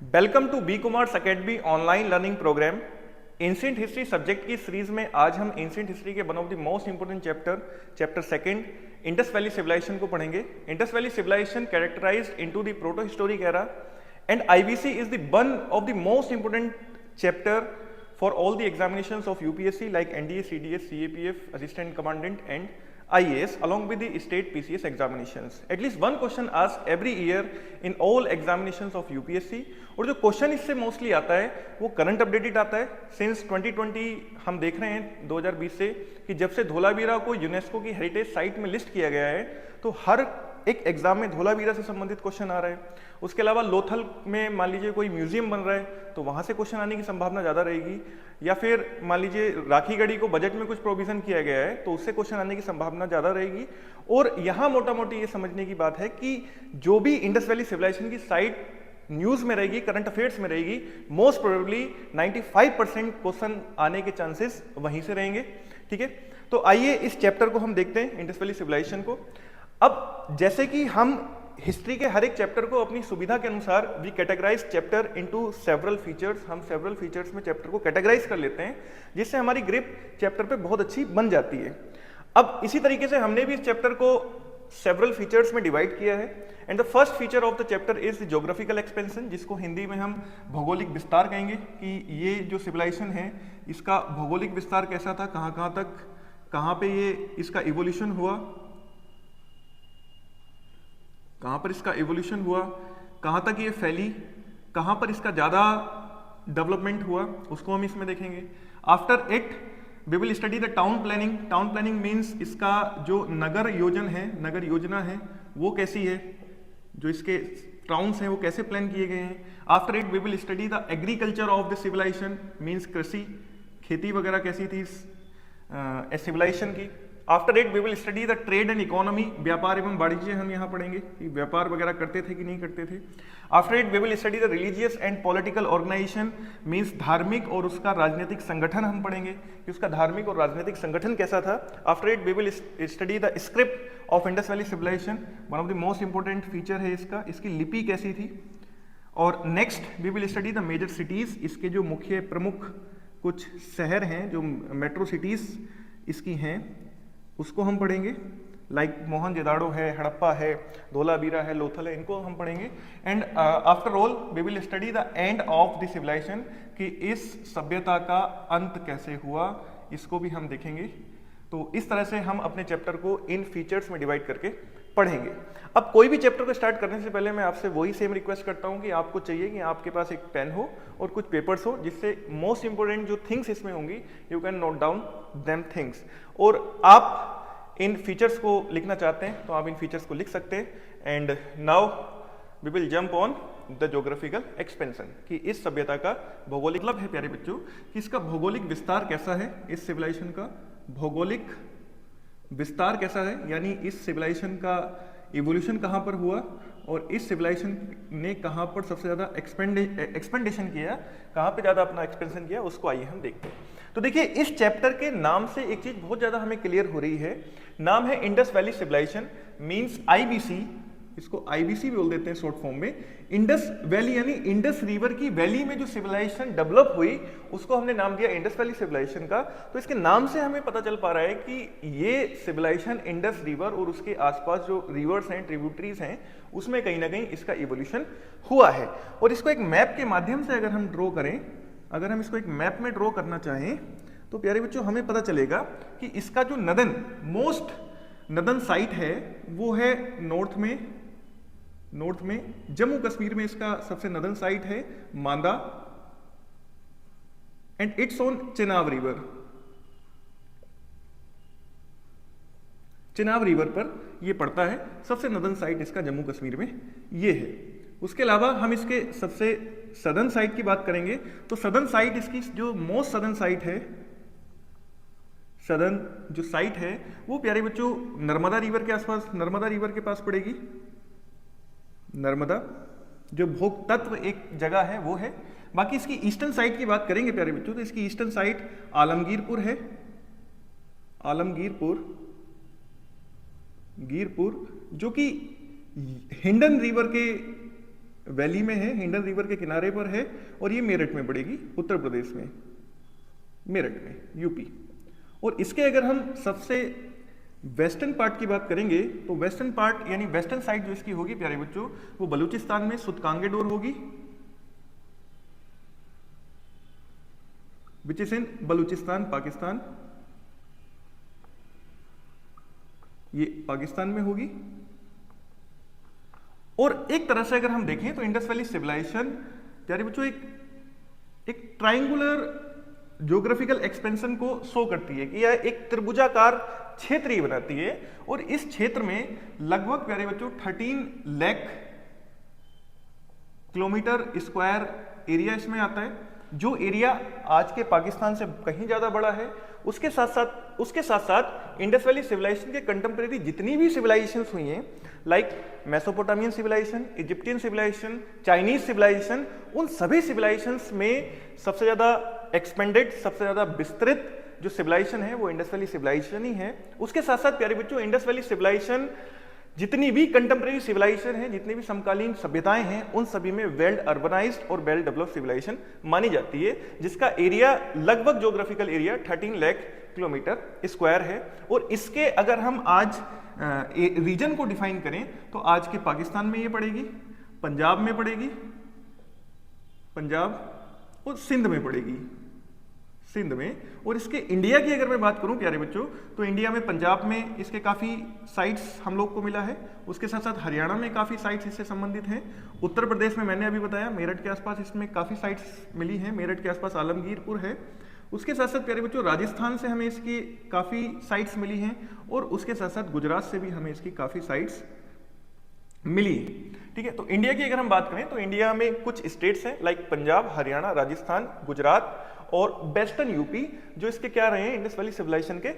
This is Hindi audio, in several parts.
Welcome to B Kumar's academy online learning programme. Ancient history subject की सीरीज में आज हम एंशिएंट हिस्ट्री के one of the most important chapter second Indus valley civilisation को पढ़ेंगे। Indus valley civilisation characterised into the proto historic era and IBC is the one of the most important chapter for all the examinations of UPSC like NDA, CDS, CAPF, Assistant Commandant and IAS along with the state PCS examinations. At least one question asked every year in all examinations of UPSC और जो क्वेश्चन इससे मोस्टली आता है वो करंट अपडेटेड आता है। सिंस 2020 हम देख रहे हैं 2020 से कि जब से धोलावीरा को यूनेस्को की हेरिटेज साइट में लिस्ट किया गया है तो हर एक एग्जाम में धोलावीरा से संबंधित क्वेश्चन आ रहा है। उसके अलावा लोथल में मान लीजिए कोई म्यूजियम बन रहा है तो वहां से क्वेश्चन आने की संभावना ज्यादा रहेगी, या फिर मान लीजिए राखीगढ़ी को बजट में कुछ प्रोविजन किया गया है तो उससे क्वेश्चन आने की संभावना ज्यादा रहेगी। और यहाँ मोटा मोटी ये समझने की बात है कि जो भी इंडस वैली सिविलाइजेशन की साइट न्यूज में रहेगी, करंट अफेयर्स में रहेगी, मोस्ट प्रोबेबली 95% क्वेश्चन आने के चांसेस वहीं से रहेंगे। ठीक है, तो आइए इस चैप्टर को हम देखते हैं, इंडस वैली सिविलाइजेशन को। अब जैसे कि हम हिस्ट्री के हर एक चैप्टर को अपनी सुविधा के अनुसार we categorise chapter into several features, हम सेवरल फीचर्स में चैप्टर को कैटेगराइज कर लेते हैं जिससे हमारी ग्रिप चैप्टर पे बहुत अच्छी बन जाती है। अब इसी तरीके से हमने भी इस चैप्टर को सेवरल फीचर्स में डिवाइड किया है and the first feature of the chapter is the geographical expansion, जिसको हिंदी में हम भौगोलिक विस्तार कहेंगे कि ये जो सिविलाइजेशन है इसका भौगोलिक विस्तार कैसा था, कहाँ तक, कहाँ पे ये इसका इवोल्यूशन हुआ, कहाँ पर इसका एवोल्यूशन हुआ, कहाँ तक ये फैली, कहाँ पर इसका ज़्यादा डेवलपमेंट हुआ, उसको हम इसमें देखेंगे। After it we will study the town planning. Town planning means इसका जो नगर योजना है वो कैसी है, जो इसके टाउन्स हैं वो कैसे प्लान किए गए हैं। After it we will study the agriculture of the civilisation, means कृषि, खेती वगैरह कैसी थी इस सिविलाइजेशन की। After it we will study the trade and economy, व्यापार एवं वाणिज्य हम यहाँ पढ़ेंगे कि व्यापार वगैरह करते थे कि नहीं करते थे। After it we will study the religious and political organisation, means धार्मिक और उसका राजनीतिक संगठन हम पढ़ेंगे कि उसका धार्मिक और राजनीतिक संगठन कैसा था। After it we will study the script of Indus valley civilisation, one of the most important feature है इसका, इसकी लिपि कैसी थी। और next we will study the major cities, इसके जो मुख्य प्रमुख कुछ शहर हैं, जो मेट्रो सिटीज इसकी हैं उसको हम पढ़ेंगे, लाइक मोहनजोदाड़ो है, हड़प्पा है, धोलावीरा है, लोथल है, इनको हम पढ़ेंगे। And after all we will study the end of the civilisation, कि इस सभ्यता का अंत कैसे हुआ, इसको भी हम देखेंगे। तो इस तरह से हम अपने चैप्टर को इन फीचर्स में डिवाइड करके पढ़ेंगे। अब कोई भी चैप्टर को स्टार्ट करने से पहले मैं आपसे वही सेम रिक्वेस्ट करता हूं कि आपको चाहिए कि आपके पास एक पेन हो और कुछ पेपर्स हो, जिससे मोस्ट इंपोर्टेंट जो थिंग्स इसमें होंगी you can note down them things. और आप इन फीचर्स को लिखना चाहते हैं तो आप इन फीचर्स को लिख सकते हैं। And now we will jump on the geographical expansion, कि इस सभ्यता का भौगोलिक मतलब है प्यारे बच्चों कि इसका भौगोलिक विस्तार कैसा है, इस सिविलाइजेशन का भौगोलिक विस्तार कैसा है, यानी इस सिविलाइजेशन का इवोल्यूशन कहाँ पर हुआ और इस सिविलाइजेशन ने कहाँ पर सबसे ज़्यादा एक्सपेंडेशन किया, कहाँ पे ज़्यादा अपना एक्सपेंशन किया, उसको आइए हम देखते हैं। तो देखिए इस चैप्टर के नाम से एक चीज़ बहुत ज़्यादा हमें क्लियर हो रही है, नाम है Indus valley civilisation, means IBC, इसको आईबीसी भी बोल देते हैं शॉर्ट फॉर्म में। इंडस वैली यानी इंडस रिवर की वैली में जो सिविलाइजेशन डेवलप हुई उसको हमने नाम दिया इंडस वैली सिविलाइजेशन का। तो इसके नाम से हमें पता चल पा रहा है कि ये सिविलाइजेशन इंडस रिवर और उसके आसपास जो रिवर्स हैं, ट्रिब्यूटरीज हैं, उसमें कहीं ना कहीं इसका इवोल्यूशन हुआ है। और इसको एक मैप के माध्यम से अगर हम ड्रॉ करें, अगर हम इसको एक मैप में ड्रॉ करना चाहें तो प्यारे बच्चों हमें पता चलेगा कि इसका जो मोस्ट नदन साइट है वो है नॉर्थ में जम्मू कश्मीर में इसका सबसे नदन साइट है मांदा, and it's on Chenab river. Chenab river पर ये पड़ता है, सबसे नदन साइट इसका जम्मू कश्मीर में ये है। उसके अलावा हम इसके सबसे सदर्न साइट की बात करेंगे तो सदर्न साइट इसकी जो मोस्ट सदर्न साइट है, सदर्न जो साइट है वो प्यारे बच्चों नर्मदा रिवर के आसपास, नर्मदा रिवर के पास पड़ेगी। नर्मदा जो भोग तत्व एक जगह है वो है। बाकी इसकी ईस्टर्न साइड की बात करेंगे प्यारे बच्चों तो इसकी ईस्टर्न साइड आलमगीरपुर है, गिरपुर जो कि हिंडन रिवर के वैली में है, हिंडन रिवर के किनारे पर है, और ये मेरठ में पड़ेगी, उत्तर प्रदेश में, मेरठ में, यूपी। और इसके अगर हम सबसे वेस्टर्न पार्ट की बात करेंगे तो वेस्टर्न पार्ट यानी वेस्टर्न साइड जो इसकी होगी प्यारे बच्चों, वो बलूचिस्तान में सुतकांगे डोर होगी, which is in Balochistan, Pakistan, ये पाकिस्तान में होगी। और एक तरह से अगर हम देखें तो इंडस वैली सिविलाइजेशन प्यारे बच्चों एक ट्राइंगुलर ज्योग्राफिकल एक्सपेंशन को शो करती है कि यह एक त्रिभुजाकार क्षेत्र ही बनाती है, और इस क्षेत्र में लगभग प्यारे बच्चों 13 लाख किलोमीटर स्क्वायर एरिया इसमें आता है, जो एरिया आज के पाकिस्तान से कहीं ज्यादा बड़ा है। उसके साथ साथ इंडस वैली सिविलाइजेशन के कंटेम्प्रेरी जितनी भी सिविलाइजेशंस हुई हैं, like Mesopotamian civilisation, Egyptian civilisation, Chinese civilisation, उन सभी सिविलाइजेशंस में सबसे ज्यादा एक्सपेंडेड, सबसे ज्यादा विस्तृत जो सिविलाइजेशन है वो इंडस वैली सिविलाइजेशन ही है। उसके साथ साथ प्यारे बच्चों इंडस वैली सिविलाइजेशन जितनी भी कंटेम्प्रेरी सिविलाइजेशन है, जितनी भी समकालीन सभ्यताएं हैं, उन सभी में वेल अर्बनाइज्ड और वेल डेवलप्ड सिविलाइजेशन मानी जाती है, जिसका एरिया लगभग geographical area 13 lakh kilometre square है। और इसके अगर हम आज रीजन को डिफाइन करें तो आज के पाकिस्तान में ये पड़ेगी, पंजाब में पड़ेगी, पंजाब, और सिंध में पड़ेगी, सिंध में। और इसके इंडिया की अगर मैं बात करूं प्यारे बच्चों तो इंडिया में पंजाब में इसके काफी साइट्स हम लोग को मिला है, उसके साथ साथ हरियाणा में काफी साइट्स इससे संबंधित हैं, उत्तर प्रदेश में मैंने अभी बताया मेरठ के आसपास इसमें काफी साइट्स मिली हैं, मेरठ के आसपास आलमगीरपुर है। उसके साथ साथ प्यारे बच्चों राजस्थान से हमें इसकी काफी साइट्स मिली हैं, और उसके साथ साथ गुजरात से भी हमें इसकी काफी साइट्स मिली है। ठीक है, तो इंडिया की अगर हम बात करें तो इंडिया में कुछ स्टेट्स हैं लाइक पंजाब, हरियाणा, राजस्थान, गुजरात और वेस्टर्न यूपी, जो इसके क्या रहे हैं, इंडस वैली सिविलाइजेशन के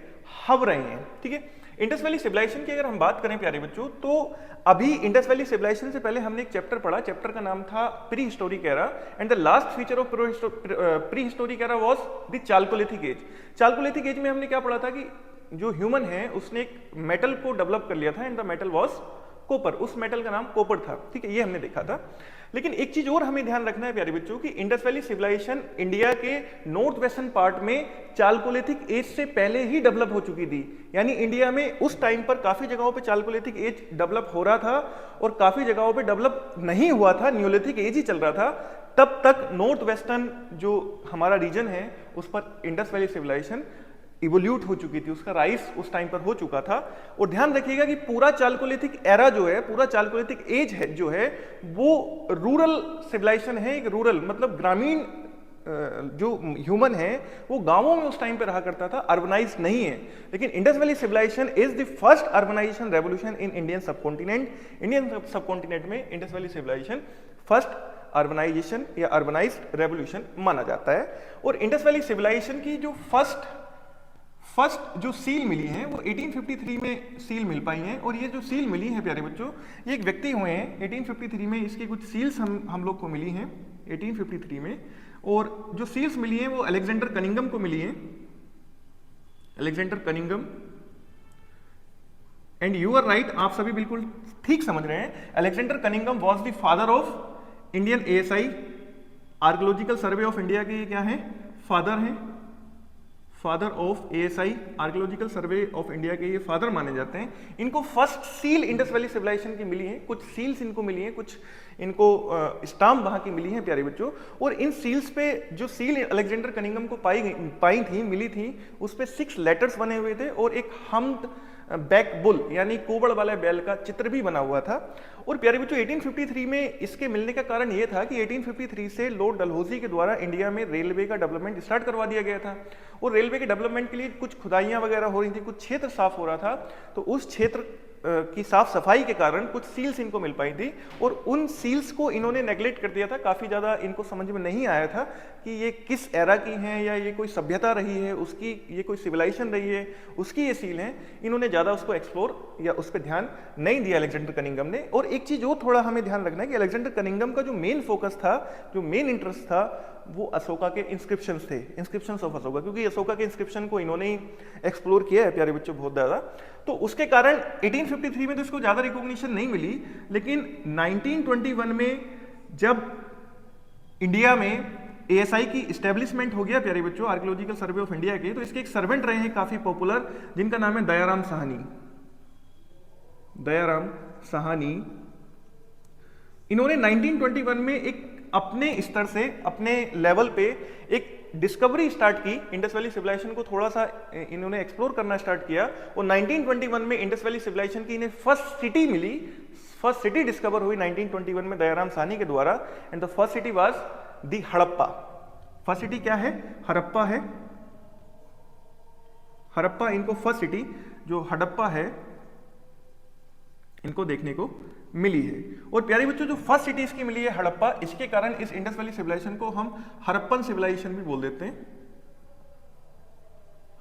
हब रहे हैं। ठीक है, इंडस वैली सिविलाइजेशन की अगर हम बात करें प्यारे बच्चों तो अभी इंडस वैली सिविलाइजेशन से पहले हमने एक चैप्टर पढ़ा, चैप्टर का नाम था pre historic era, and the last feature of pre historic era was the Chalcolithic as. Chalcolithic as में हमने क्या पढ़ा था कि जो ह्यूमन है उसने एक मेटल को डेवलप कर लिया था, and the metal was copper, उस मेटल का नाम कॉपर था। ठीक है, ये हमने देखा था। लेकिन एक चीज और हमें ध्यान रखना है प्यारे बच्चों कि इंडस वैली सिविलाइजेशन इंडिया के नॉर्थ वेस्टर्न पार्ट में चालकोलिथिक एज से पहले ही डेवलप हो चुकी थी, यानी इंडिया में उस टाइम पर काफी जगहों पे चालकोलिथिक एज डेवलप हो रहा था और काफी जगहों पे डेवलप नहीं हुआ था, न्यूलिथिक एज ही चल रहा था। तब तक नॉर्थ वेस्टर्न जो हमारा रीजन है उस पर इंडस वैली सिविलाइजेशन इवोल्यूट हो चुकी थी, उसका राइज उस टाइम पर हो चुका था। और ध्यान रखिएगा कि पूरा चालकोलिथिक एरा जो है, पूरा चालकोलिथिक एज है जो है वो रूरल सिविलाइजेशन है, एक रूरल मतलब ग्रामीण जो ह्यूमन है वो गांवों में उस टाइम पे रहा करता था, अर्बनाइज नहीं है। लेकिन Indus valley civilisation is the first urbanisation revolution in Indian subcontinent. Indian subcontinent में Indus valley civilisation first urbanisation या अर्बनाइज्ड रेवोल्यूशन माना जाता है। और इंडस वैली सिविलाइजेशन की जो फर्स्ट जो सील मिली है वो 1853 में सील मिल पाई है। और ये जो सील मिली है प्यारे बच्चों, ये एक व्यक्ति हुए हैं 1853 में, इसकी कुछ सील्स हम लोग को मिली हैं 1853 में। और जो सील्स मिली हैं वो अलेक्जेंडर कनिंगम को मिली हैं, Alexander Cunningham. And you are right, आप सभी बिल्कुल ठीक समझ रहे हैं, Alexander Cunningham was the father of Indian ASI, archaeological survey of India के क्या है, फादर हैं, father of ASI, archaeological survey of India के ये फादर माने जाते हैं। इनको first seal Indus valley civilisation की मिली है, कुछ सील्स इनको मिली हैं, कुछ इनको स्टाम्प वहां की मिली हैं प्यारे बच्चों। और इन सील्स पे जो सील अलेक्जेंडर कनिंगम को पाई थी, मिली थी, उस पे 6 लेटर्स बने हुए थे और एक हम्ड बैक बुल यानी कोबड़ वाले बैल का चित्र भी बना हुआ था। और प्यारे बच्चों 1853 में इसके मिलने का कारण यह था कि 1853 से लॉर्ड डलहौजी के द्वारा इंडिया में रेलवे का डेवलपमेंट स्टार्ट करवा दिया गया था। और रेलवे के डेवलपमेंट के लिए कुछ खुदाइयां वगैरह हो रही थी, कुछ क्षेत्र साफ हो रहा था, तो उस क्षेत्र की साफ सफाई के कारण कुछ सील्स इनको मिल पाई थी। और उन सील्स को इन्होंने नेग्लेक्ट कर दिया था, काफी ज्यादा इनको समझ में नहीं आया था कि ये किस एरा की हैं या ये कोई सभ्यता रही है उसकी, ये कोई सिविलाइजेशन रही है उसकी ये सील हैं। इन्होंने ज्यादा उसको एक्सप्लोर या उस पर ध्यान नहीं दिया अलेक्जेंडर कनिंगम ने। और एक चीज और थोड़ा हमें ध्यान रखना है कि अलेक्जेंडर कनिंगम का जो मेन फोकस था, जो मेन इंटरेस्ट था, वो अशोका के इंस्क्रिप्शंस थे, इंस्क्रिप्शंस ऑफ अशोका, क्योंकि अशोका के इंस्क्रिप्शन को इन्होंने ही एक्सप्लोर किया है प्यारे बच्चों बहुत ज्यादा। तो उसके कारण 1853 में तो इसको ज्यादा रिकॉग्निशन नहीं मिली, लेकिन 1921 में जब इंडिया में एएसआई की इस्टेब्लिशमेंट हो गया प्यारे बच्चों, आर्कियोलॉजिकल सर्वे ऑफ इंडिया के, तो इसके एक सर्वेंट रहे हैं काफी पॉपुलर, जिनका नाम है दयाराम साहनी। दयाराम साहनी, इन्होंने 1921 में एक अपने स्तर से, अपने लेवल पे एक डिस्कवरी स्टार्ट की, इंडस वैली सिविलाइजेशन को थोड़ा सा इन्होंने एक्सप्लोर करना स्टार्ट किया, और 1921 में इंडस वैली सिविलाइजेशन की इन्हें फर्स्ट सिटी मिली, फर्स्ट सिटी डिस्कवर हुई 1921 में दयाराम साहनी के द्वारा, and the first city was the Harappa. First city क्या है? हड़प्पा है। हड़प्पा इनको फर्स्ट सिटी जो हड़प्पा है इनको देखने को मिली है। और प्यारे बच्चों जो फर्स्ट सिटी इसकी मिली है हड़प्पा, इसके कारण इस इंडस वैली सिविलाइजेशन को हम हड़प्पन सिविलाइजेशन भी बोल देते हैं।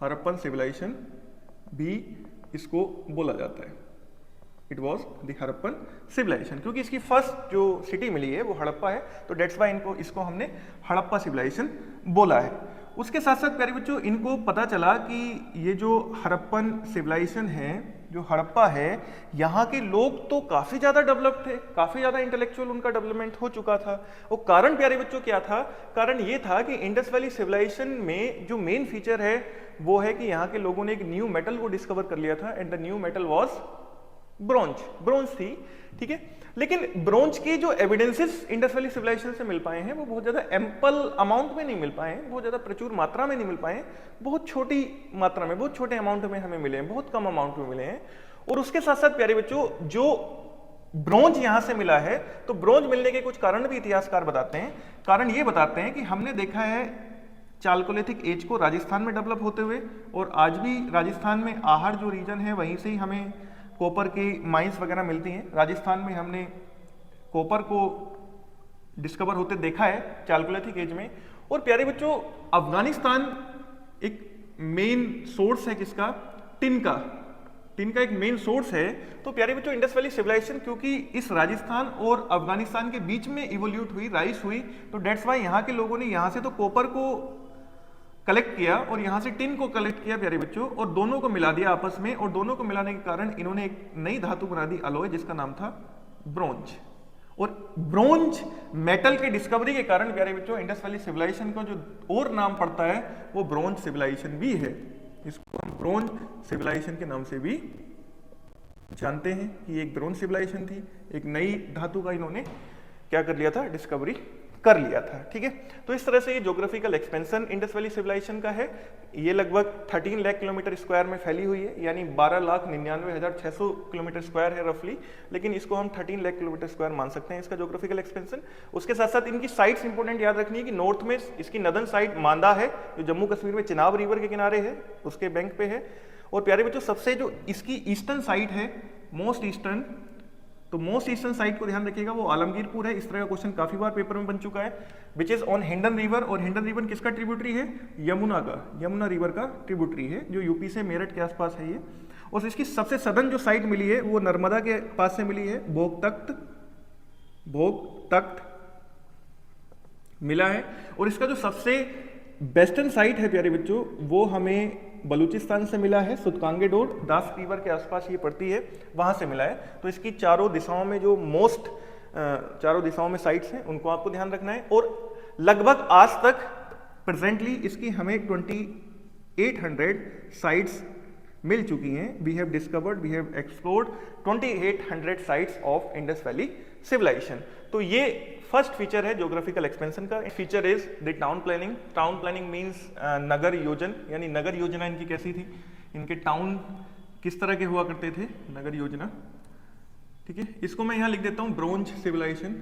हड़प्पन सिविलाइजेशन भी इसको बोला जाता है। It was the Harappan civilisation, क्योंकि इसकी फर्स्ट जो सिटी मिली है वो हड़प्पा है, तो डेट्स वाई इसको हमने हड़प्पा सिविलाइजेशन बोला है। उसके साथ साथ प्यारे बच्चों इनको पता चला कि ये जो हड़प्पन सिविलाइजेशन है, जो हड़प्पा है, यहाँ के लोग तो काफी ज्यादा डेवलप थे, काफी ज्यादा इंटेलेक्चुअल उनका डेवलपमेंट हो चुका था। वो कारण प्यारे बच्चों क्या था? कारण ये था कि इंडस वैली सिविलाइजेशन में जो मेन फीचर है वो है कि यहाँ के लोगों ने एक न्यू मेटल को डिस्कवर कर लिया था, and the new metal was bronze. Bronze थी, ठीक है। लेकिन ब्रोंज के जो एविडेंसेस इंडस वैली सिविलाइजेशन से मिल पाए हैं वो बहुत ज्यादा एम्पल अमाउंट में नहीं मिल पाए हैं, बहुत ज्यादा प्रचुर मात्रा में नहीं मिल पाए हैं, बहुत छोटी मात्रा में, बहुत छोटे अमाउंट में हमें मिले हैं, बहुत कम अमाउंट में मिले हैं। और उसके साथ साथ प्यारे बच्चों जो ब्रोंज यहां से मिला है, तो ब्रोंज मिलने के कुछ कारण भी इतिहासकार बताते हैं। कारण ये बताते हैं कि हमने देखा है चालकोलिथिक एज को राजस्थान में डेवलप होते हुए, और आज भी राजस्थान में आहड़ जो रीजन है वहीं से ही हमें कॉपर की माइंस वगैरह मिलती हैं। राजस्थान में हमने कॉपर को डिस्कवर होते देखा है चालकोलिथिक एज में। और प्यारे बच्चों अफगानिस्तान एक मेन सोर्स है किसका? टिन का। टिन का एक मेन सोर्स है। तो प्यारे बच्चों इंडस वैली सिविलाइजेशन क्योंकि इस राजस्थान और अफगानिस्तान के बीच में इवोल्यूट हुई, राइज हुई, तो डेट्स वाई यहाँ के लोगों ने यहाँ से तो कॉपर को कलेक्ट किया और यहाँ से टिन को कलेक्ट किया प्यारे बच्चों, और दोनों को मिला दिया आपस में, और दोनों को मिलाने के कारण इन्होंने एक नई धातु बना दी अलॉय, जिसका नाम था ब्रोंज। और ब्रोंज मेटल के डिस्कवरी के कारण प्यारे बच्चों इंडस वैली सिविलाइजेशन का जो और नाम पड़ता है वो ब्रोंज सिविलाइजेशन भी है। इसको हम ब्रोंज सिविलाइजेशन के नाम से भी जानते हैं कि एक ब्रोंज सिविलाइजेशन थी, एक नई धातु का इन्होंने क्या कर लिया था? डिस्कवरी कर लिया था, ठीक है। तो इस तरह से ये geographical expansion Indus valley civilisation का है। ये लगभग 13 लाख किलोमीटर स्क्वायर में फैली हुई है, यानी 12,99,600 किलोमीटर स्क्वायर है रफली, लेकिन इसको हम 13 लाख किलोमीटर स्क्वायर मान सकते हैं इसका ज्योग्राफिकल एक्सपेंशन। उसके साथ साथ इनकी साइट्स इंपोर्टेंट याद रखनी है कि नॉर्थ में इसकी नदर्न साइड मांदा है, जो जम्मू कश्मीर में चिनाब रिवर के किनारे है, उसके बैंक पे है। और प्यारे बच्चों सबसे जो इसकी ईस्टर्न साइड है, मोस्ट ईस्टर्न, तो मोस्ट ईस्टर्न साइड को ध्यान रखिएगा वो आलमगीरपुर है। इस तरह का क्वेश्चन काफी बार पेपर में बन चुका है, which is on Hindon river. और हिंडन रिवर किसका ट्रिब्यूटरी है? यमुना का, यमुना रिवर का ट्रिब्यूटरी है, जो यूपी से मेरठ के आसपास है ये। और इसकी सबसे सदर्न जो साइड मिली है वो नर्मदा के पास से मिली है, भोग तख्त मिला है। और इसका जो सबसे वेस्टर्न साइड है प्यारे बच्चों वो हमें बलूचिस्तान से मिला है, सुतकांगे डोड, दास रिवर के आसपास ये पड़ती है, वहां से मिला है। तो इसकी चारों दिशाओं में जो चारों दिशाओं में साइट्स हैं उनको आपको ध्यान रखना है। और लगभग आज तक प्रेजेंटली इसकी हमें 2800 साइट्स मिल चुकी हैं। We have discovered, we have explored 2800 sites of Indus valley civilisation. तो ये फर्स्ट फीचर है ज्योग्राफिकल एक्सपेंशन का। Feature is the town planning. Town planning means नगर योजन, यानी नगर योजना इनकी कैसी थी, इनके टाउन किस तरह के हुआ करते थे, नगर योजना, ठीक है। इसको मैं यहाँ लिख देता हूँ ब्रोंज सिविलाइजेशन,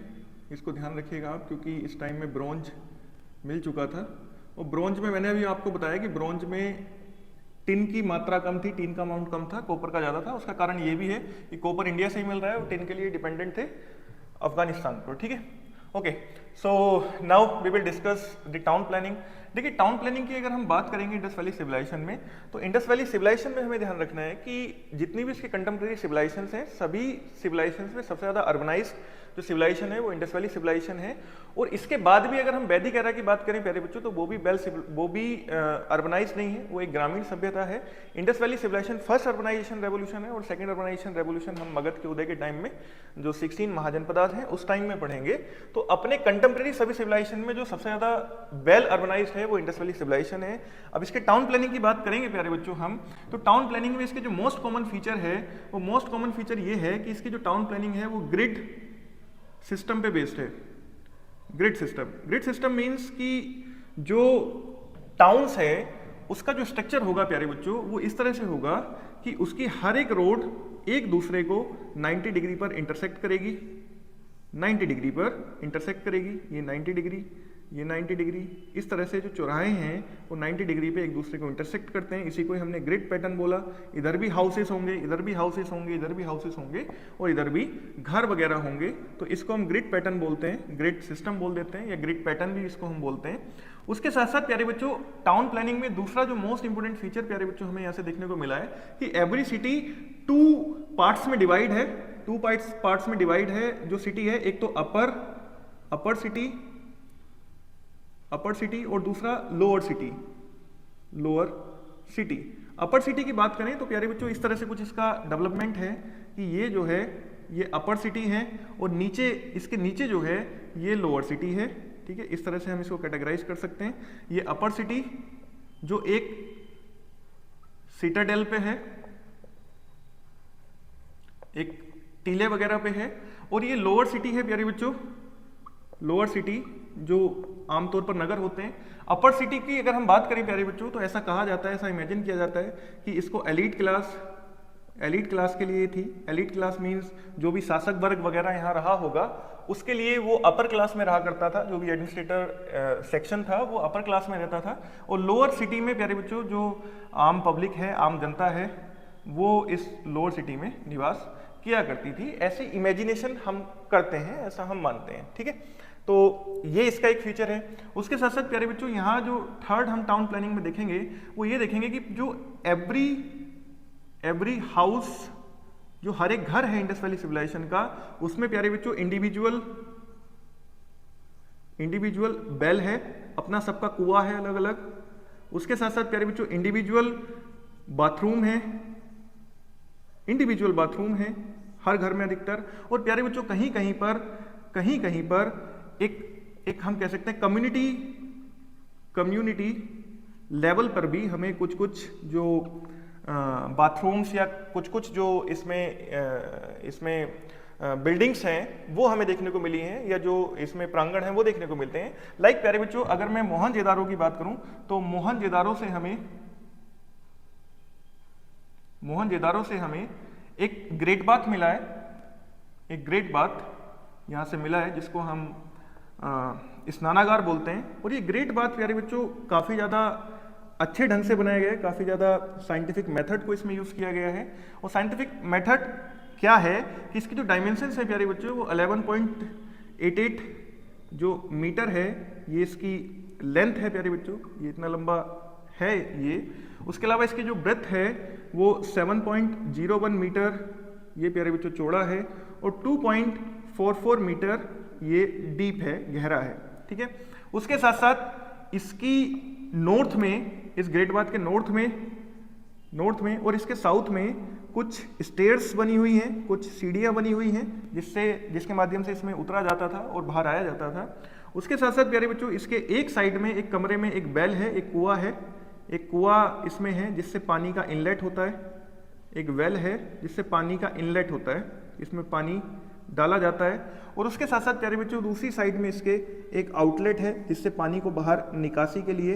इसको ध्यान रखिएगा आप, क्योंकि इस टाइम में ब्रोंज मिल चुका था। और ब्रोंज में मैंने अभी आपको बताया कि ब्रोंज में टिन की मात्रा कम थी, टिन का अमाउंट कम था, कॉपर का ज्यादा था। उसका कारण ये भी है कि कॉपर इंडिया से ही मिल रहा है और टिन के लिए डिपेंडेंट थे अफगानिस्तान पर, ठीक है। Okay, so now we will discuss the town planning. देखिए टाउन प्लानिंग की अगर हम बात करेंगे इंडस वैली सिविलाइजेशन में, तो इंडस वैली सिविलाइजेशन में हमें ध्यान रखना है कि जितनी भी इसके कंटेम्प्रेरी सिविलाइजेशंस हैं, सभी सिविलाइजेशंस में सबसे ज़्यादा अर्बनाइज्ड जो सिविलाइजेशन है वो इंडस वैली सिविलाइजेशन है। और इसके बाद भी अगर हम वैदिक एरा की बात करें प्यारे बच्चों, तो वो भी अर्बनाइज नहीं है, वो एक ग्रामीण सभ्यता है। Indus valley civilisation first urbanisation revolution है, और सेकंड अर्बनाइजेशन रेवोल्यूशन हम मगध के उदय के टाइम में जो 16 महाजनपदात हैं उस टाइम में पढ़ेंगे। तो अपने कंटेम्प्रेरी सभी सिविलाइजेशन में जो सबसे ज़्यादा वेल अर्बनाइज्ड है वो इंडस वैली सिविलाइजेशन है। अब इसके टाउन प्लानिंग की बात करेंगे प्यारे बच्चों हम, तो टाउन प्लानिंग में इसके जो मोस्ट कॉमन फीचर है, वो मोस्ट कॉमन फीचर ये है कि इसकी जो टाउन प्लानिंग है वो ग्रिड सिस्टम पे बेस्ड है। ग्रिड सिस्टम मीन्स कि जो टाउन्स है उसका जो स्ट्रक्चर होगा प्यारे बच्चों वो इस तरह से होगा कि उसकी हर एक रोड एक दूसरे को 90 डिग्री पर इंटरसेक्ट करेगी, 90 डिग्री पर इंटरसेक्ट करेगी, ये 90 डिग्री, ये 90 डिग्री, इस तरह से जो चौराहे हैं वो 90 डिग्री पे एक दूसरे को इंटरसेक्ट करते हैं। इसी को हमने ग्रिड पैटर्न बोला। इधर भी हाउसेस होंगे, इधर भी हाउसेस होंगे, इधर भी हाउसेस होंगे, और इधर भी घर वगैरह होंगे, तो इसको हम ग्रिड पैटर्न बोलते हैं, ग्रिड सिस्टम बोल देते हैं, या ग्रिड पैटर्न भी इसको हम बोलते हैं। उसके साथ साथ प्यारे बच्चों टाउन प्लानिंग में दूसरा जो मोस्ट इंपोर्टेंट फीचर प्यारे बच्चों हमें यहाँ से देखने को मिला है कि एवरी सिटी 2 पार्ट्स में डिवाइड है, 2 पार्ट्स में डिवाइड है जो सिटी है, एक तो अपर सिटी और दूसरा लोअर सिटी। अपर सिटी की बात करें तो प्यारे बच्चों इस तरह से कुछ इसका डेवलपमेंट है कि ये जो है ये अपर सिटी है, और नीचे इसके नीचे जो है ये लोअर सिटी है। ठीक है, इस तरह से हम इसको कैटेगराइज कर सकते हैं। ये अपर सिटी जो एक सिटाडेल पे है, एक टीले वगैरह पे है, और ये लोअर सिटी है प्यारे बच्चों, लोअर सिटी जो आमतौर पर नगर होते हैं। अपर सिटी की अगर हम बात करें प्यारे बच्चों तो ऐसा कहा जाता है, ऐसा इमेजिन किया जाता है कि इसको एलीट क्लास के लिए थी। एलीट क्लास मींस जो भी शासक वर्ग वगैरह यहाँ रहा होगा उसके लिए वो अपर क्लास में रहा करता था, जो भी एडमिनिस्ट्रेटर सेक्शन था वो अपर क्लास में रहता था। और लोअर सिटी में प्यारे बच्चों जो आम पब्लिक है, आम जनता है, वो इस लोअर सिटी में निवास किया करती थी। ऐसी इमेजिनेशन हम करते हैं, ऐसा हम मानते हैं। ठीक है, तो ये इसका एक फीचर है। उसके साथ साथ प्यारे बच्चों यहाँ जो थर्ड हम टाउन प्लानिंग में देखेंगे वो ये देखेंगे कि जो एवरी हाउस, जो हर एक घर है इंडस वैली सिविलाइजेशन का, उसमें प्यारे बच्चों इंडिविजुअल बेल है, अपना सबका कुआं है अलग अलग। उसके साथ साथ प्यारे बच्चों इंडिविजुअल बाथरूम है हर घर में अधिकतर। और प्यारे बच्चों कहीं कहीं पर एक हम कह सकते हैं कम्युनिटी लेवल पर भी हमें कुछ जो बाथरूम्स या कुछ जो इसमें बिल्डिंग्स हैं वो हमें देखने को मिली हैं, या जो इसमें प्रांगण हैं वो देखने को मिलते हैं। लाइक प्यारे बच्चों अगर मैं मोहनजोदारो की बात करूं तो मोहनजोदारो से हमें एक ग्रेट बाथ मिला है, एक ग्रेट बाथ यहाँ से मिला है जिसको हम स्नानागार बोलते हैं। और ये ग्रेट बाथ प्यारे बच्चों काफ़ी ज़्यादा अच्छे ढंग से बनाया गया है, काफ़ी ज़्यादा साइंटिफिक मेथड को इसमें यूज़ किया गया है। और साइंटिफिक मेथड क्या है कि इसकी जो डायमेंशंस है प्यारे बच्चों वो 11.88 जो मीटर है, ये इसकी लेंथ है प्यारे बच्चों, ये इतना लंबा है ये। उसके अलावा इसकी जो ब्रेथ है वो 7.01 मीटर ये प्यारे बच्चों चौड़ा है, और 2.44 मीटर ये डीप है, गहरा है। ठीक है, उसके साथ साथ इसकी नॉर्थ में, इस ग्रेट बाथ के नॉर्थ में और इसके साउथ में कुछ स्टेयर्स बनी हुई हैं, कुछ सीढ़ियाँ बनी हुई हैं जिसके माध्यम से इसमें उतरा जाता था और बाहर आया जाता था। उसके साथ साथ प्यारे बच्चों इसके एक साइड में एक कमरे में एक बेल है, एक कुआं है, एक कुआं इसमें है जिससे पानी का इनलेट होता है, एक वेल है जिससे पानी का इनलेट होता है, इसमें पानी डाला जाता है। और उसके साथ साथ प्यारे बच्चों दूसरी साइड में इसके एक आउटलेट है जिससे पानी को बाहर निकासी के लिए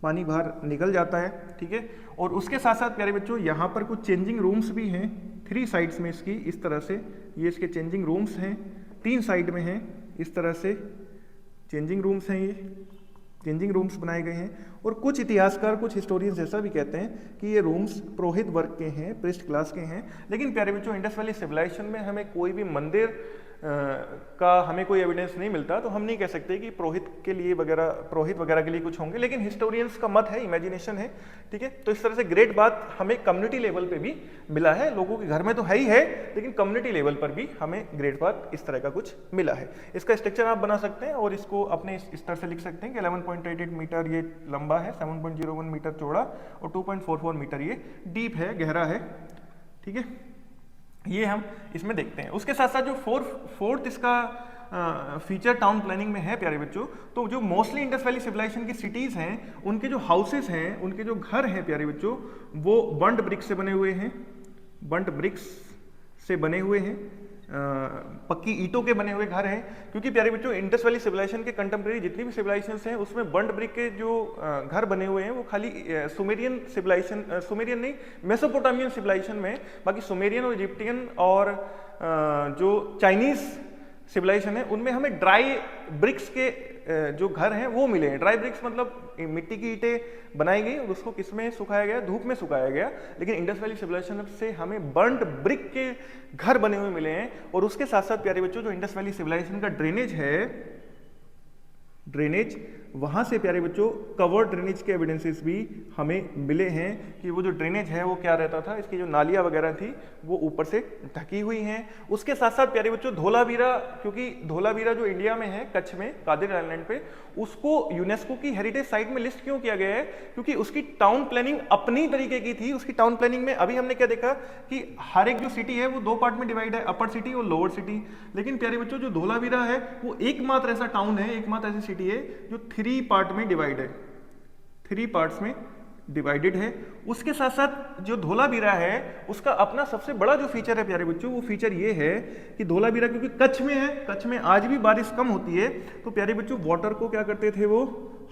पानी बाहर निकल जाता है। ठीक है, और उसके साथ साथ प्यारे बच्चों यहाँ पर कुछ चेंजिंग रूम्स भी हैं 3 साइड्स में इसकी, इस तरह से ये इसके चेंजिंग रूम्स हैं, 3 साइड में हैं, इस तरह से चेंजिंग रूम्स हैं, ये चेंजिंग रूम्स बनाए गए हैं। और कुछ इतिहासकार, कुछ हिस्टोरियंस ऐसा भी कहते हैं कि ये रूम्स पुरोहित वर्ग के हैं, प्रिस्ट क्लास के हैं। लेकिन प्यारे बच्चों इंडस वैली सिविलाइजेशन में हमें कोई भी मंदिर का हमें कोई एविडेंस नहीं मिलता, तो हम नहीं कह सकते कि पुरोहित वगैरह के लिए कुछ होंगे, लेकिन हिस्टोरियंस का मत है, इमेजिनेशन है, ठीक है। तो इस तरह से ग्रेट बात हमें कम्युनिटी लेवल पे भी मिला है, लोगों के घर में तो है ही है, लेकिन कम्युनिटी लेवल पर भी हमें ग्रेट बात इस तरह का कुछ मिला है। इसका स्ट्रक्चर आप बना सकते हैं और इसको अपने इस तरह से लिख सकते हैं कि 11.88 मीटर ये लंबा है, 7.01 मीटर चौड़ा और 2.44 मीटर ये डीप है, गहरा है, ठीक है। ये हम इसमें देखते हैं। उसके साथ साथ जो फोर्थ इसका फीचर टाउन प्लानिंग में है प्यारे बच्चों, तो जो मोस्टली इंडस वैली सिविलाइजेशन की सिटीज हैं, उनके जो हाउसेस हैं, उनके जो घर हैं प्यारे बच्चों, वो बर्न्ड ब्रिक्स से बने हुए हैं, बर्न्ड ब्रिक्स से बने हुए हैं, पक्की ईंटों के बने हुए घर हैं। क्योंकि प्यारे बच्चों इंडस वैली सिविलाइजेशन के कंटेम्प्रेरी जितनी भी सिविलाइजेशंस हैं उसमें बर्न्ड ब्रिक के जो घर बने हुए हैं वो खाली सुमेरियन सिविलाइजेशन, सुमेरियन नहीं, मेसोपोटामियन सिविलाइजेशन में, बाकी सुमेरियन और इजिप्टियन और जो चाइनीज सिविलाइजेशन है उनमें हमें ड्राई ब्रिक्स के जो घर हैं वो मिले हैं। ड्राई ब्रिक्स मतलब मिट्टी की ईंटें बनाई गई और उसको किस में सुखाया गया, धूप में सुखाया गया, लेकिन इंडस वैली सिविलाइजेशन से हमें बर्न्ड ब्रिक के घर बने हुए मिले हैं। और उसके साथ साथ प्यारे बच्चों जो इंडस वैली सिविलाइजेशन का ड्रेनेज है, ड्रेनेज, वहां से प्यारे बच्चों कवर्ड ड्रेनेज के एविडेंसेस भी हमें मिले हैं कि वो जो ड्रेनेज है वो क्या रहता था, इसकी जो नालियां वगैरह थी वो ऊपर से ढकी हुई हैं। उसके साथ साथ प्यारे बच्चों धोलावीरा, क्योंकि धोलावीरा जो इंडिया में है, कच्छ में, कादिर आइलैंड पे, उसको यूनेस्को की हेरिटेज साइट में लिस्ट क्यों किया गया है? क्योंकि उसकी टाउन प्लानिंग अपनी तरीके की थी। उसकी टाउन प्लानिंग में अभी हमने क्या देखा कि हर एक जो सिटी है वो दो पार्ट में डिवाइड है, अपर सिटी और लोअर सिटी। लेकिन प्यारे बच्चों जो धोलावीरा है वो एकमात्र ऐसा टाउन है, एकमात्र ऐसी सिटी है जो 3 पार्ट में डिवाइड है, 3 पार्ट्स में डिवाइडेड है। उसके साथ साथ जो धोलावीरा है उसका अपना सबसे बड़ा जो फीचर है प्यारे बच्चों, वो फीचर ये है कि धोलावीरा क्योंकि कच्छ में है, कच्छ में आज भी बारिश कम होती है, तो प्यारे बच्चों वाटर को क्या करते थे, वो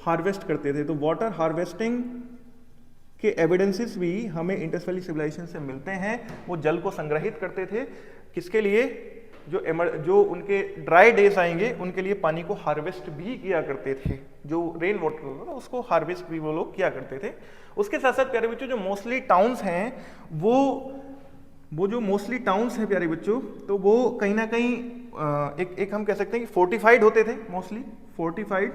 हार्वेस्ट करते थे। तो वाटर हार्वेस्टिंग के एविडेंसेस भी हमें इंडस वैली सिविलाइजेशन से मिलते हैं। वो जल को संग्रहित करते थे, किसके लिए? जो उनके ड्राई डेज आएंगे उनके लिए पानी को हार्वेस्ट भी किया करते थे, जो रेन वाटर होता था उसको हार्वेस्ट भी वो लोग किया करते थे। उसके साथ साथ प्यारे बच्चों जो मोस्टली टाउन्स हैं वो जो मोस्टली टाउन्स हैं प्यारे बच्चों, तो वो कहीं ना कहीं एक हम कह सकते हैं कि फोर्टिफाइड होते थे, मोस्टली फोर्टिफाइड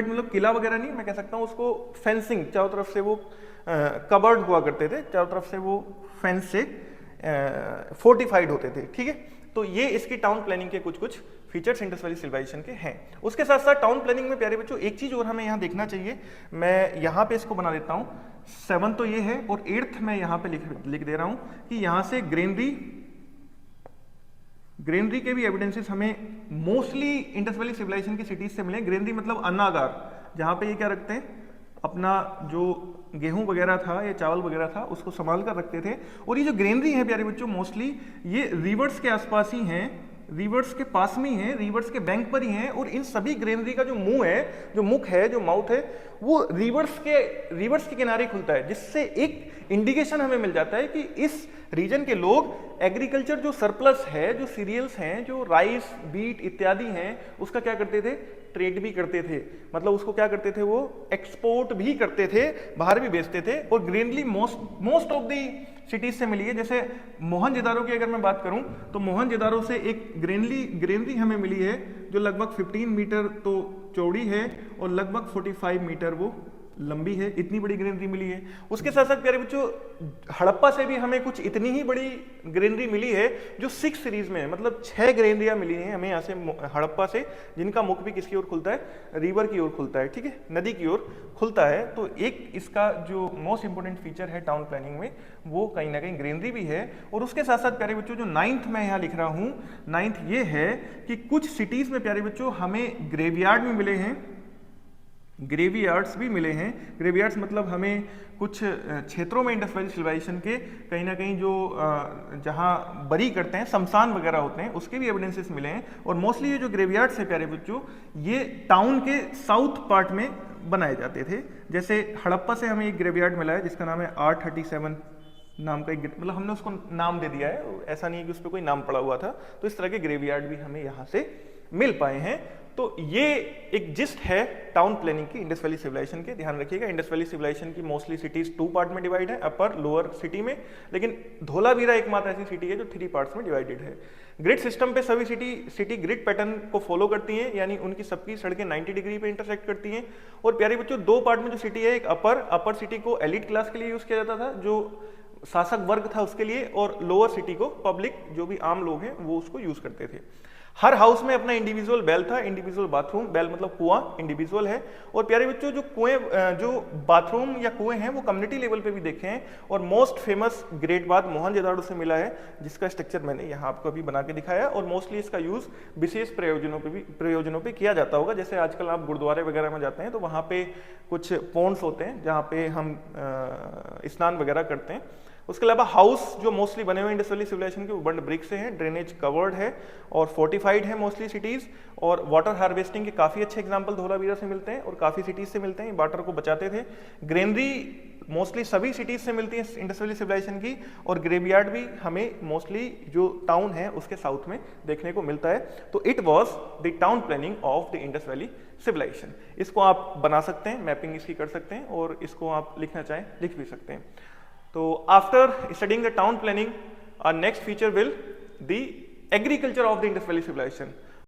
मतलब किला वगैरह नहीं, मैं कह सकता हूँ उसको फेंसिंग, चारों तरफ से वो कवर्ड हुआ करते थे, चारों तरफ से वो फेंस से फोर्टिफाइड होते थे, ठीक है। तो ये इसकी टाउन प्लानिंग के कुछ फीचर्स इंडस वैली सिविलाइजेशन के हैं। उसके साथ साथ टाउन प्लानिंग में प्यारे बच्चों एक चीज और हमें यहाँ देखना चाहिए, मैं यहाँ पे इसको बना देता हूँ। 7 तो ये है और 8th मैं यहाँ पे लिख दे रहा हूँ कि यहाँ से ग्रेनरी के भी एविडेंसेस हमें मोस्टली इंडस वैली सिविलाइजेशन की सिटीज से मिले। ग्रेनरी मतलब अन्नागार, जहाँ पे ये क्या रखते हैं, अपना जो गेहूं वगैरह था या चावल वगैरह था उसको संभाल कर रखते थे। और ये जो ग्रेनरी है प्यारे बच्चों मोस्टली ये रिवर्स के आसपास ही हैं, रिवर्स के पास में ही हैं, रिवर्स के बैंक पर ही हैं। और इन सभी ग्रेनरी का जो मुंह है, जो मुख है, जो माउथ है, वो रिवर्स के किनारे खुलता है, जिससे एक इंडिकेशन हमें मिल जाता है कि इस रीजन के लोग एग्रीकल्चर जो सरप्लस है, जो सीरियल्स हैं, जो राइस, बीट इत्यादि हैं, उसका क्या करते थे, ट्रेड भी करते थे। मतलब उसको क्या करते थे, वो एक्सपोर्ट भी करते थे, बाहर भी बेचते थे। और granary most of the cities से मिली है। जैसे मोहनजोदारो की अगर मैं बात करूं तो मोहनजोदारो से एक ग्रेनरी हमें मिली है जो लगभग 15 मीटर तो चौड़ी है और लगभग 45 मीटर वो लंबी है। इतनी बड़ी ग्रेनरी मिली है। उसके साथ साथ प्यारे बच्चों हड़प्पा से भी हमें कुछ इतनी ही बड़ी ग्रेनरी मिली है जो 6 सीरीज में है, मतलब 6 ग्रेनरियां मिली हैं हमें यहाँ से हड़प्पा से, जिनका मुख भी किसकी ओर खुलता है, रिवर की ओर खुलता है, ठीक है, नदी की ओर खुलता है। तो एक इसका जो मोस्ट इंपोर्टेंट फीचर है टाउन प्लानिंग में वो कहीं ना कहीं ग्रेनरी भी है। और उसके साथ साथ प्यारे बच्चों जो 9th मैं यहाँ लिख रहा हूँ, 9th ये है कि कुछ सिटीज में प्यारे बच्चों हमें ग्रेवयार्ड में मिले हैं, ग्रेवयार्ड्स भी मिले हैं। ग्रेवयार्ड्स मतलब हमें कुछ क्षेत्रों में इंडस वैली सिविलाइजेशन के कहीं ना कहीं जो जहाँ बरी करते हैं, शमशान वगैरह होते हैं, उसके भी एविडेंसेस मिले हैं। और मोस्टली ये जो ग्रेवयार्ड्स है प्यारे बच्चों ये टाउन के साउथ पार्ट में बनाए जाते थे। जैसे हड़प्पा से हमें एक ग्रेवयार्ड मिला है जिसका नाम है R37 नाम का एक, मतलब हमने उसको नाम दे दिया है, ऐसा नहीं है कि उस पर कोई नाम पड़ा हुआ था। तो इस तरह के ग्रेवयार्ड भी हमें यहाँ से मिल पाए हैं। तो ये एक जिस्ट है टाउन प्लानिंग की इंडस वैली सिविलाइजेशन के। ध्यान रखिएगा, इंडस वैली सिविलाइजेशन की मोस्टली सिटीज 2 पार्ट में डिवाइड है, अपर लोअर सिटी में, लेकिन धोलावीरा एकमात्र ऐसी सिटी है जो 3 पार्ट्स में डिवाइडेड है। ग्रिड सिस्टम पे सभी सिटी ग्रिड पैटर्न को फॉलो करती हैं, यानी उनकी सबकी सड़कें 90 डिग्री पे इंटरसेक्ट करती हैं। और प्यारे बच्चों, 2 पार्ट में जो सिटी है, एक अपर सिटी को एलिट क्लास के लिए यूज किया जाता था, जो शासक वर्ग था उसके लिए, और लोअर सिटी को पब्लिक, जो भी आम लोग हैं, वो उसको यूज करते थे। हर हाउस में अपना इंडिविजुअल बेल था, इंडिविजुअल बाथरूम, बेल मतलब कुआं, इंडिविजुअल है। और प्यारे बच्चों, जो कुएं, जो बाथरूम या कुएं हैं, वो कम्युनिटी लेवल पे भी देखे हैं। और most famous great bath Mohenjodaro से मिला है, जिसका स्ट्रक्चर मैंने यहाँ आपको अभी बना के दिखाया। और मोस्टली इसका यूज विशेष प्रयोजनों पे किया जाता होगा। जैसे आजकल आप गुरुद्वारे वगैरह में जाते हैं तो वहाँ पे कुछ पॉन्ड्स होते हैं जहाँ पे हम स्नान वगैरह करते हैं। उसके अलावा हाउस जो मोस्टली बने हुए इंडस वैली सिविलाइजेशन के, वो बर्न्ड ब्रिक से हैं, ड्रेनेज कवर्ड है और फोर्टिफाइड है मोस्टली सिटीज। और वाटर हार्वेस्टिंग के काफ़ी अच्छे एग्जांपल धोलावीरा से मिलते हैं और काफ़ी सिटीज से मिलते हैं, वाटर को बचाते थे। ग्रेनरी मोस्टली सभी सिटीज से मिलती है इंडस वैली सिविलाइजेशन की। और ग्रेवयार्ड भी हमें मोस्टली जो टाउन है उसके साउथ में देखने को मिलता है। तो it was the town planning of the Indus valley civilization. इसको आप बना सकते हैं, मैपिंग इसकी कर सकते हैं, और इसको आप लिखना चाहें लिख भी सकते हैं। तो after studying the town planning, our next feature will the agriculture of the Indus Valley civilization.